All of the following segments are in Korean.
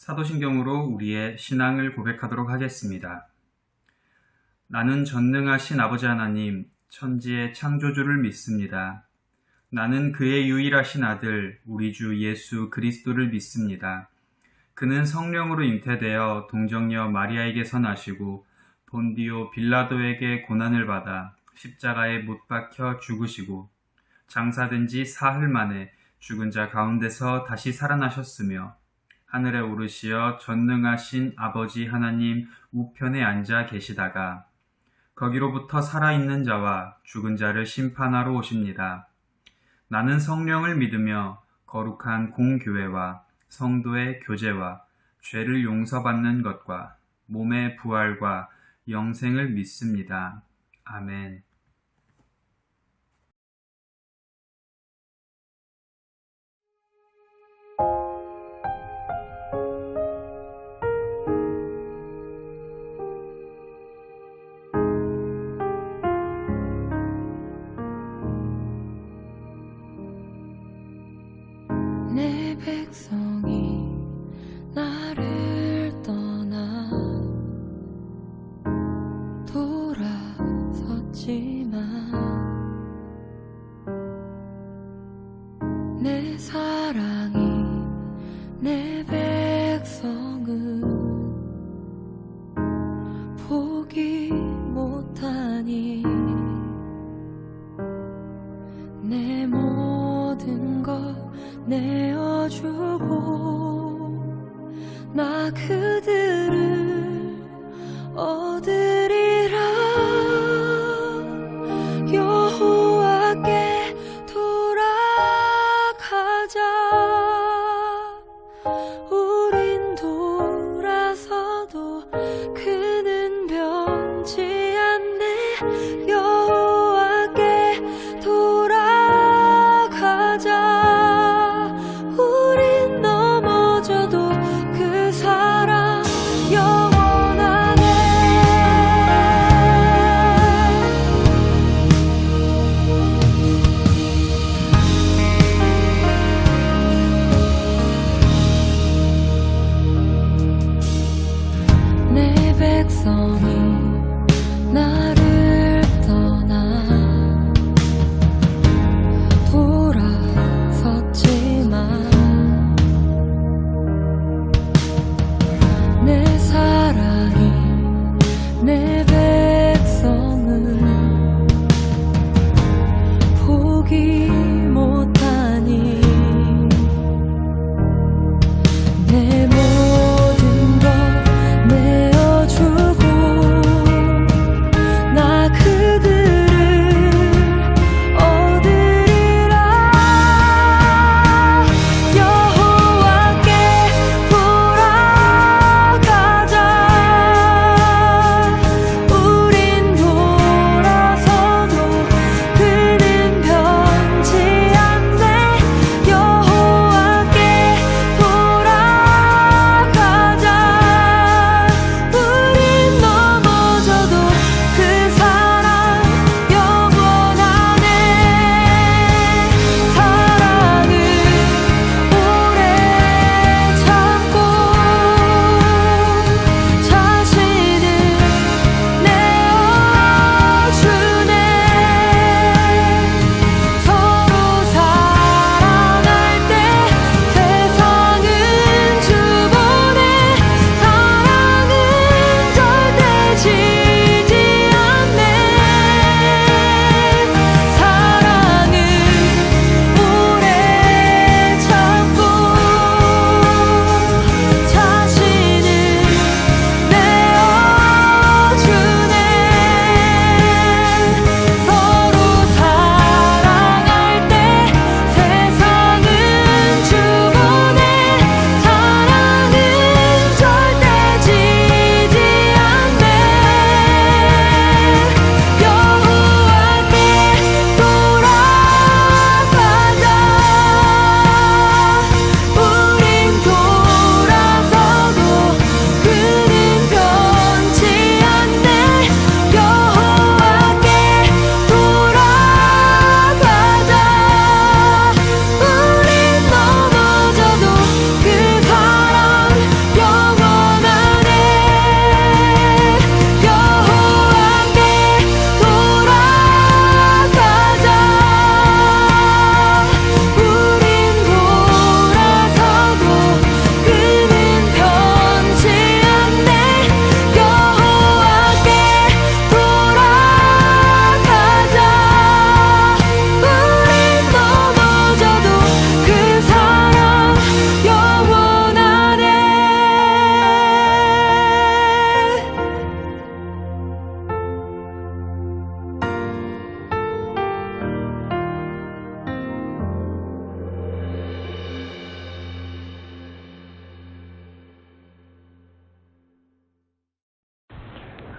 사도신경으로 우리의 신앙을 고백하도록 하겠습니다. 나는 전능하신 아버지 하나님, 천지의 창조주를 믿습니다. 나는 그의 유일하신 아들, 우리 주 예수 그리스도를 믿습니다. 그는 성령으로 잉태되어 동정녀 마리아에게서 나시고 본디오 빌라도에게 고난을 받아 십자가에 못 박혀 죽으시고 장사된 지 사흘 만에 죽은 자 가운데서 다시 살아나셨으며 하늘에 오르시어 전능하신 아버지 하나님 우편에 앉아 계시다가 거기로부터 살아있는 자와 죽은 자를 심판하러 오십니다. 나는 성령을 믿으며 거룩한 공교회와 성도의 교제와 죄를 용서받는 것과 몸의 부활과 영생을 믿습니다. 아멘. 내 백성이 나를 떠나 돌아섰지만 내 사랑이 내 백성은 포기 못하니 내 모든 것 내어주고 나 그들을 얻으리라. 여호와께 돌아가자. 우린 돌아서도 그는 변치 않네. 여호와께 돌아가자. 우린 넘어져도 그 사랑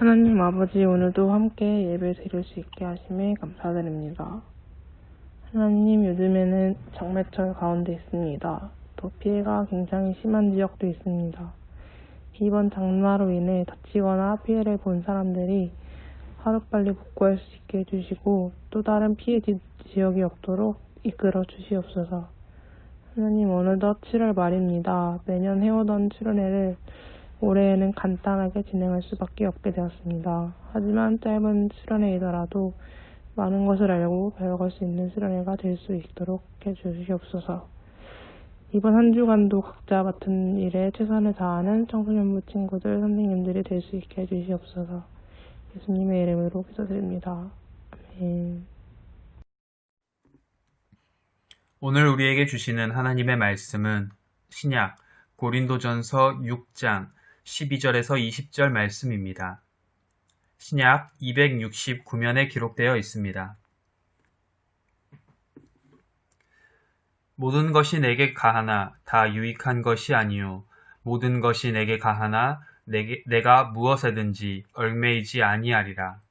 하나님 아버지, 오늘도 함께 예배 드릴 수 있게 하심에 감사드립니다. 하나님, 요즘에는 장마철 가운데 있습니다. 또 피해가 굉장히 심한 지역도 있습니다. 이번 장마로 인해 다치거나 피해를 본 사람들이 하루빨리 복구할 수 있게 해주시고 또 다른 피해 지역이 없도록 이끌어 주시옵소서. 하나님, 어느덧 7월 말입니다. 매년 해오던 수련회를 올해에는 간단하게 진행할 수밖에 없게 되었습니다. 하지만 짧은 수련회이더라도 많은 것을 알고 배워갈 수 있는 수련회가 될 수 있도록 해주시옵소서. 이번 한 주간도 각자 맡은 일에 최선을 다하는 청소년부 친구들, 선생님들이 될 수 있게 해주시옵소서. 예수님의 이름으로 기도드립니다. 아멘. 오늘 우리에게 주시는 하나님의 말씀은 신약 고린도전서 6장 12절에서 20절 말씀입니다. 신약 269면에 기록되어 있습니다. 모든 것이 내게 가하나 다 유익한 것이 아니요 모든 것이 내게 가하나 내가 무엇에든지 얽매이지 아니하리라.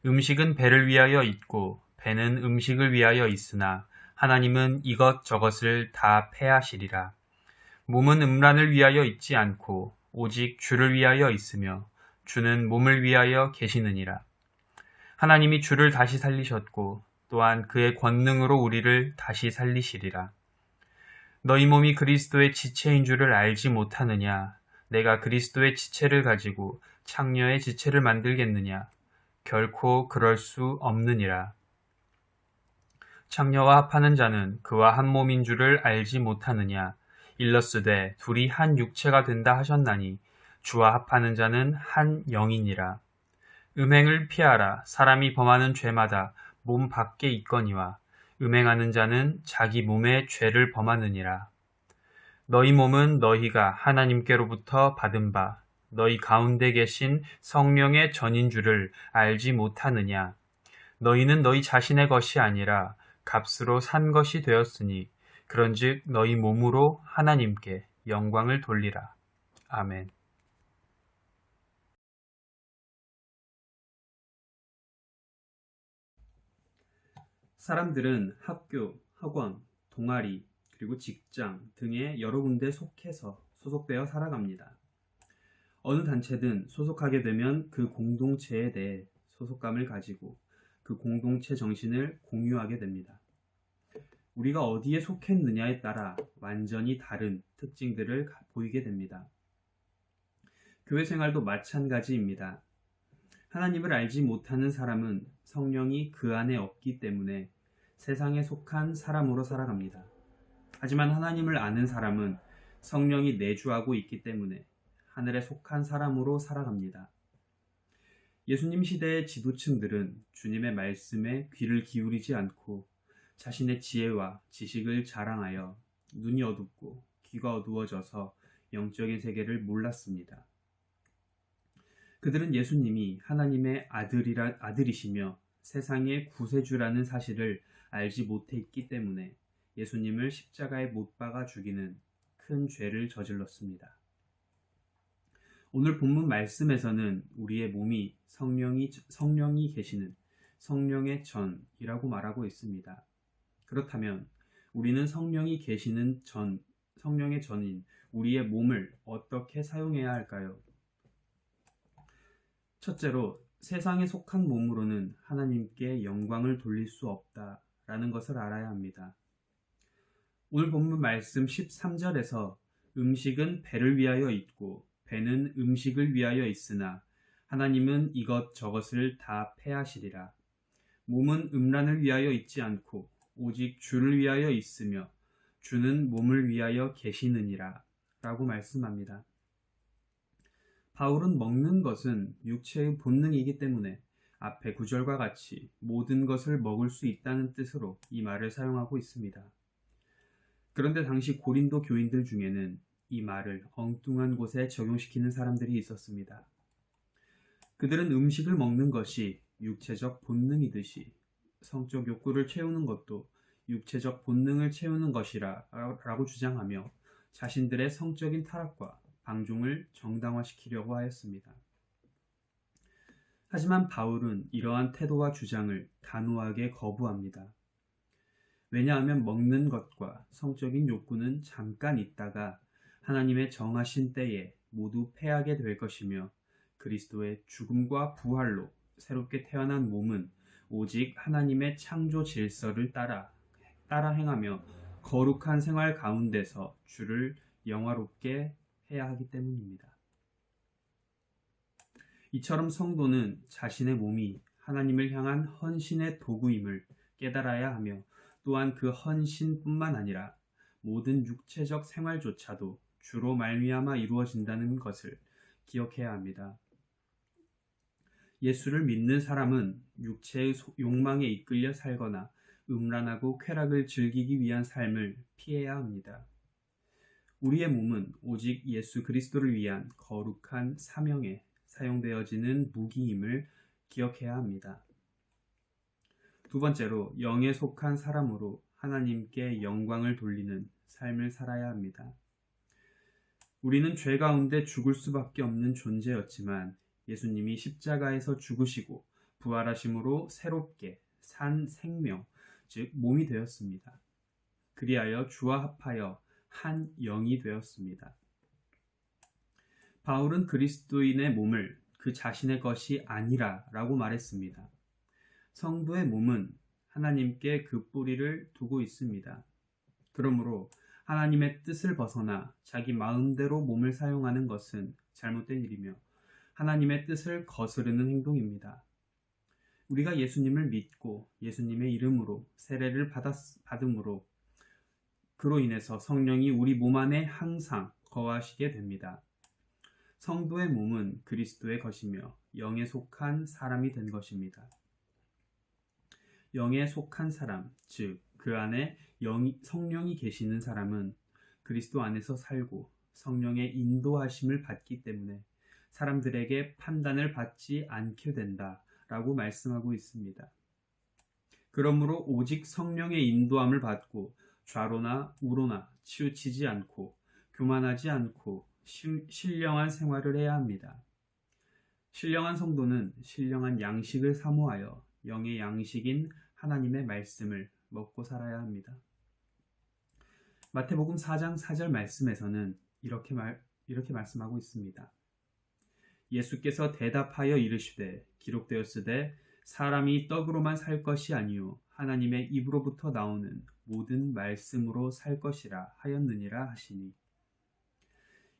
음식은 배를 위하여 있고 배는 음식을 위하여 있으나 하나님은 이것저것을 다 패하시리라. 몸은 음란을 위하여 있지 않고 오직 주를 위하여 있으며 주는 몸을 위하여 계시느니라. 하나님이 주를 다시 살리셨고 또한 그의 권능으로 우리를 다시 살리시리라. 너희 몸이 그리스도의 지체인 줄을 알지 못하느냐? 내가 그리스도의 지체를 가지고 창녀의 지체를 만들겠느냐? 결코 그럴 수 없느니라. 창녀와 합하는 자는 그와 한 몸인 줄을 알지 못하느냐? 일러스되 둘이 한 육체가 된다 하셨나니 주와 합하는 자는 한 영이니라. 음행을 피하라. 사람이 범하는 죄마다 몸 밖에 있거니와 음행하는 자는 자기 몸에 죄를 범하느니라. 너희 몸은 너희가 하나님께로부터 받은 바 너희 가운데 계신 성령의 전인 줄을 알지 못하느냐. 너희는 너희 자신의 것이 아니라 값으로 산 것이 되었으니 그런즉 너희 몸으로 하나님께 영광을 돌리라. 아멘. 사람들은 학교, 학원, 동아리, 그리고 직장 등의 여러 군데 속해서 소속되어 살아갑니다. 어느 단체든 소속하게 되면 그 공동체에 대해 소속감을 가지고 그 공동체 정신을 공유하게 됩니다. 우리가 어디에 속했느냐에 따라 완전히 다른 특징들을 보이게 됩니다. 교회 생활도 마찬가지입니다. 하나님을 알지 못하는 사람은 성령이 그 안에 없기 때문에 세상에 속한 사람으로 살아갑니다. 하지만 하나님을 아는 사람은 성령이 내주하고 있기 때문에 하늘에 속한 사람으로 살아갑니다. 예수님 시대의 지도층들은 주님의 말씀에 귀를 기울이지 않고 자신의 지혜와 지식을 자랑하여 눈이 어둡고 귀가 어두워져서 영적인 세계를 몰랐습니다. 그들은 예수님이 하나님의 아들이시며 세상의 구세주라는 사실을 알지 못했기 때문에 예수님을 십자가에 못 박아 죽이는 큰 죄를 저질렀습니다. 오늘 본문 말씀에서는 우리의 몸이 성령이 계시는 성령의 전이라고 말하고 있습니다. 그렇다면 우리는 성령이 계시는 성령의 전인 우리의 몸을 어떻게 사용해야 할까요? 첫째로, 세상에 속한 몸으로는 하나님께 영광을 돌릴 수 없다라는 것을 알아야 합니다. 오늘 본문 말씀 13절에서 음식은 배를 위하여 있고 배는 음식을 위하여 있으나 하나님은 이것저것을 다 패하시리라. 몸은 음란을 위하여 있지 않고 오직 주를 위하여 있으며 주는 몸을 위하여 계시느니라 라고 말씀합니다. 바울은 먹는 것은 육체의 본능이기 때문에 앞에 구절과 같이 모든 것을 먹을 수 있다는 뜻으로 이 말을 사용하고 있습니다. 그런데 당시 고린도 교인들 중에는 이 말을 엉뚱한 곳에 적용시키는 사람들이 있었습니다. 그들은 음식을 먹는 것이 육체적 본능이듯이 성적 욕구를 채우는 것도 육체적 본능을 채우는 것이라고 주장하며 자신들의 성적인 타락과 방종을 정당화시키려고 하였습니다. 하지만 바울은 이러한 태도와 주장을 단호하게 거부합니다. 왜냐하면 먹는 것과 성적인 욕구는 잠깐 있다가 하나님의 정하신 때에 모두 패하게 될 것이며 그리스도의 죽음과 부활로 새롭게 태어난 몸은 오직 하나님의 창조 질서를 따라 행하며 거룩한 생활 가운데서 주를 영화롭게 해야 하기 때문입니다. 이처럼 성도는 자신의 몸이 하나님을 향한 헌신의 도구임을 깨달아야 하며 또한 그 헌신뿐만 아니라 모든 육체적 생활조차도 주로 말미암아 이루어진다는 것을 기억해야 합니다. 예수를 믿는 사람은 육체의 욕망에 이끌려 살거나 음란하고 쾌락을 즐기기 위한 삶을 피해야 합니다. 우리의 몸은 오직 예수 그리스도를 위한 거룩한 사명에 사용되어지는 무기임을 기억해야 합니다. 두 번째로 영에 속한 사람으로 하나님께 영광을 돌리는 삶을 살아야 합니다. 우리는 죄 가운데 죽을 수밖에 없는 존재였지만 예수님이 십자가에서 죽으시고 부활하심으로 새롭게 산 생명, 즉 몸이 되었습니다. 그리하여 주와 합하여 한 영이 되었습니다. 바울은 그리스도인의 몸을 그 자신의 것이 아니라 라고 말했습니다. 성도의 몸은 하나님께 그 뿌리를 두고 있습니다. 그러므로 하나님의 뜻을 벗어나 자기 마음대로 몸을 사용하는 것은 잘못된 일이며 하나님의 뜻을 거스르는 행동입니다. 우리가 예수님을 믿고 예수님의 이름으로 세례를 받음으로 그로 인해서 성령이 우리 몸 안에 항상 거하시게 됩니다. 성도의 몸은 그리스도의 것이며 영에 속한 사람이 된 것입니다. 영에 속한 사람, 즉 그 안에 성령이 계시는 사람은 그리스도 안에서 살고 성령의 인도하심을 받기 때문에 사람들에게 판단을 받지 않게 된다라고 말씀하고 있습니다. 그러므로 오직 성령의 인도함을 받고 좌로나 우로나 치우치지 않고 교만하지 않고 신령한 생활을 해야 합니다. 신령한 성도는 신령한 양식을 사모하여 영의 양식인 하나님의 말씀을 먹고 살아야 합니다. 마태복음 4장 4절 말씀에서는 이렇게 말씀하고 있습니다. 예수께서 대답하여 이르시되 기록되었으되 사람이 떡으로만 살 것이 아니요 하나님의 입으로부터 나오는 모든 말씀으로 살 것이라 하였느니라 하시니.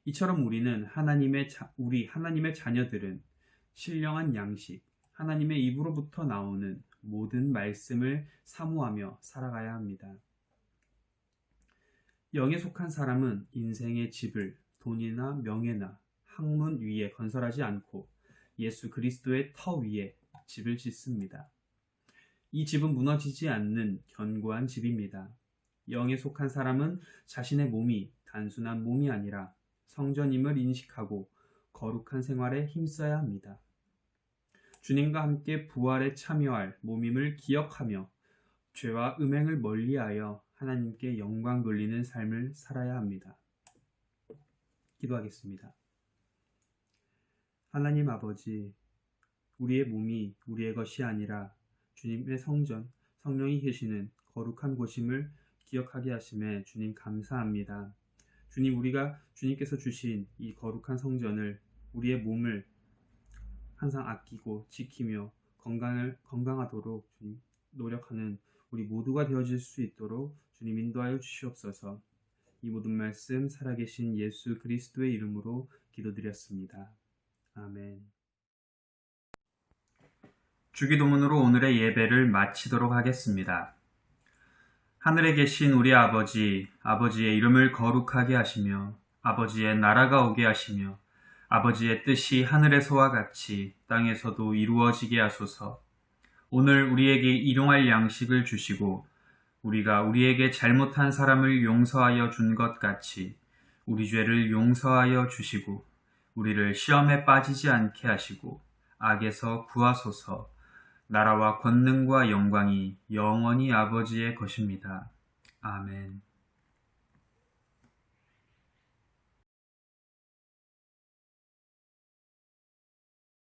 이처럼 우리 하나님의 자녀들은 신령한 양식, 하나님의 입으로부터 나오는 모든 말씀을 사모하며 살아가야 합니다. 영에 속한 사람은 인생의 집을 돈이나 명예나 학문 위에 건설하지 않고 예수 그리스도의 터 위에 집을 짓습니다. 이 집은 무너지지 않는 견고한 집입니다. 영에 속한 사람은 자신의 몸이 단순한 몸이 아니라 성전임을 인식하고 거룩한 생활에 힘써야 합니다. 주님과 함께 부활에 참여할 몸임을 기억하며 죄와 음행을 멀리하여 하나님께 영광 돌리는 삶을 살아야 합니다. 기도하겠습니다. 하나님 아버지, 우리의 몸이 우리의 것이 아니라 주님의 성전, 성령이 계시는 거룩한 곳임을 기억하게 하심에 주님 감사합니다. 주님, 우리가 주님께서 주신 이 거룩한 성전을, 우리의 몸을 항상 아끼고 지키며 건강하도록 주님 노력하는 우리 모두가 되어질 수 있도록 주님 인도하여 주시옵소서. 이 모든 말씀 살아계신 예수 그리스도의 이름으로 기도드렸습니다. 아멘. 주기도문으로 오늘의 예배를 마치도록 하겠습니다. 하늘에 계신 우리 아버지, 아버지의 이름을 거룩하게 하시며 아버지의 나라가 오게 하시며 아버지의 뜻이 하늘에서와 같이 땅에서도 이루어지게 하소서. 오늘 우리에게 일용할 양식을 주시고 우리가 우리에게 잘못한 사람을 용서하여 준 것 같이 우리 죄를 용서하여 주시고 우리를 시험에 빠지지 않게 하시고 악에서 구하소서. 나라와 권능과 영광이 영원히 아버지의 것입니다. 아멘.